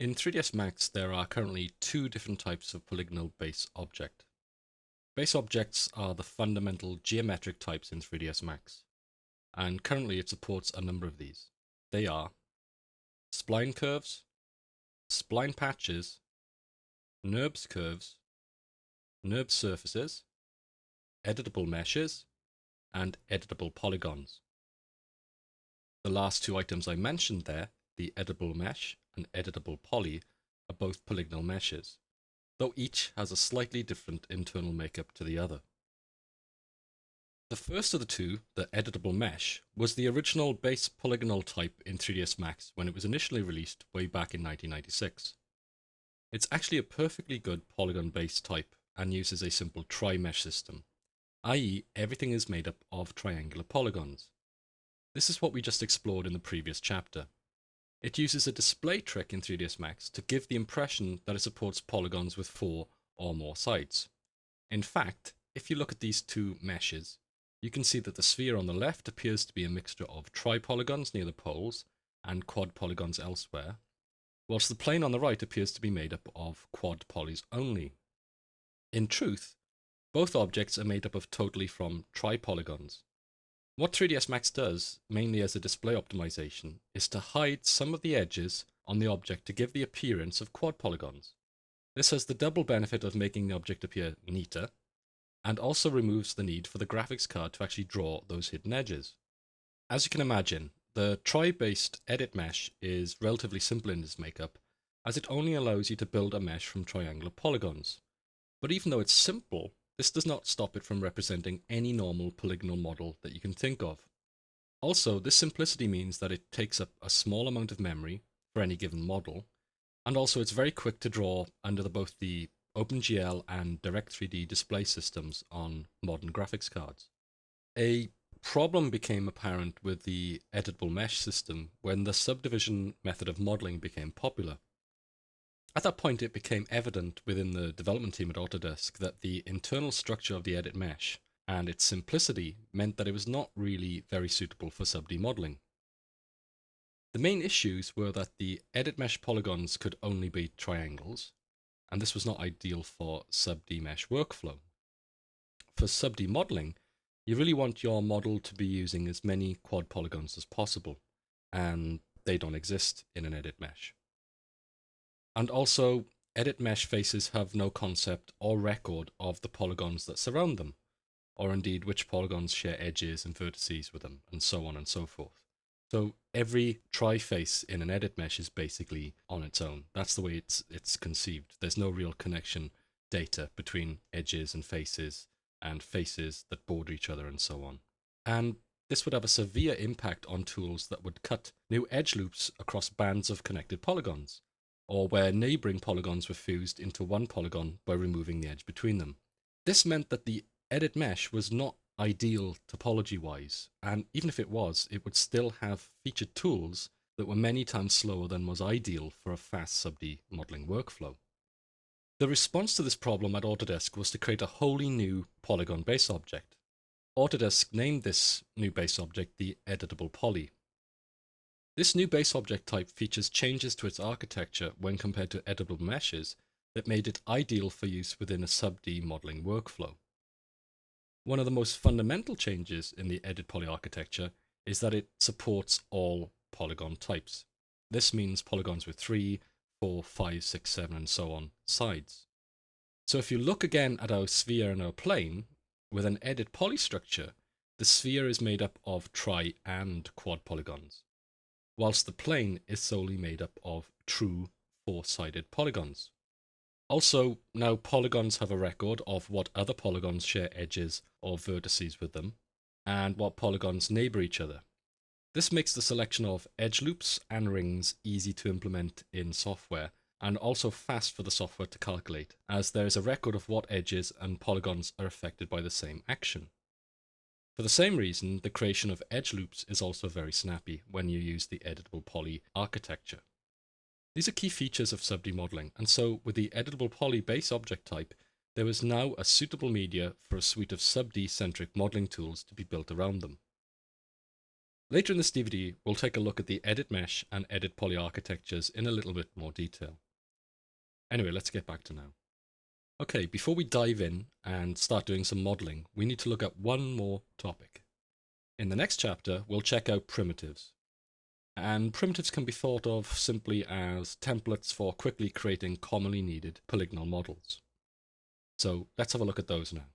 In 3ds Max, there are currently two different types of polygonal base object. Base objects are the fundamental geometric types in 3ds Max, and currently it supports a number of these. They are spline curves, spline patches, NURBS curves, NURBS surfaces, editable meshes, and editable polygons. The last two items I mentioned there, the editable mesh and editable poly, are both polygonal meshes, though each has a slightly different internal makeup to the other. The first of the two, the editable mesh, was the original base polygonal type in 3ds Max when it was initially released way back in 1996. It's actually a perfectly good polygon based type and uses a simple tri-mesh system, i.e. everything is made up of triangular polygons. This is what we just explored in the previous chapter. It uses a display trick in 3ds Max to give the impression that it supports polygons with 4 or more sides. In fact, if you look at these two meshes, you can see that the sphere on the left appears to be a mixture of tripolygons near the poles and quad polygons elsewhere, whilst the plane on the right appears to be made up of quad polys only. In truth, both objects are made up of totally from tripolygons. What 3ds Max does, mainly as a display optimization, is to hide some of the edges on the object to give the appearance of quad polygons. This has the double benefit of making the object appear neater, and also removes the need for the graphics card to actually draw those hidden edges. As you can imagine, the tri-based edit mesh is relatively simple in its makeup, as it only allows you to build a mesh from triangular polygons. But even though it's simple, this does not stop it from representing any normal polygonal model that you can think of. Also, this simplicity means that it takes up a small amount of memory for any given model, and also it's very quick to draw under both the OpenGL and Direct3D display systems on modern graphics cards. A problem became apparent with the editable mesh system when the subdivision method of modeling became popular. At that point, it became evident within the development team at Autodesk that the internal structure of the edit mesh and its simplicity meant that it was not really very suitable for sub-D modeling. The main issues were that the edit mesh polygons could only be triangles, and this was not ideal for sub-D mesh workflow. For sub-D modeling, you really want your model to be using as many quad polygons as possible, and they don't exist in an edit mesh. And also, edit mesh faces have no concept or record of the polygons that surround them, or indeed which polygons share edges and vertices with them, and so on and so forth. So every tri-face in an edit mesh is basically on its own. That's the way it's conceived. There's no real connection data between edges and faces that border each other and so on. And this would have a severe impact on tools that would cut new edge loops across bands of connected polygons, or where neighboring polygons were fused into one polygon by removing the edge between them. This meant that the edit mesh was not ideal topology wise, and even if it was, it would still have featured tools that were many times slower than was ideal for a fast sub-D modeling workflow. The response to this problem at Autodesk was to create a wholly new polygon base object. Autodesk named this new base object the editable poly. This new base object type features changes to its architecture when compared to editable meshes that made it ideal for use within a sub-D modeling workflow. One of the most fundamental changes in the edit poly architecture is that it supports all polygon types. This means polygons with 3, 4, 5, 6, 7, and so on sides. So if you look again at our sphere and our plane, with an edit poly structure, the sphere is made up of tri and quad polygons, whilst the plane is solely made up of true four-sided polygons. Also, now polygons have a record of what other polygons share edges or vertices with them, and what polygons neighbor each other. This makes the selection of edge loops and rings easy to implement in software, and also fast for the software to calculate, as there is a record of what edges and polygons are affected by the same action. For the same reason, the creation of edge loops is also very snappy when you use the editable poly architecture. These are key features of sub-D modeling, and so with the editable poly base object type, there is now a suitable media for a suite of sub-D centric modeling tools to be built around them. Later in this DVD, we'll take a look at the Edit Mesh and Edit Poly architectures in a little bit more detail. Anyway, let's get back to now. Okay, before we dive in and start doing some modeling, we need to look at one more topic. In the next chapter, we'll check out primitives. And primitives can be thought of simply as templates for quickly creating commonly needed polygonal models. So let's have a look at those now.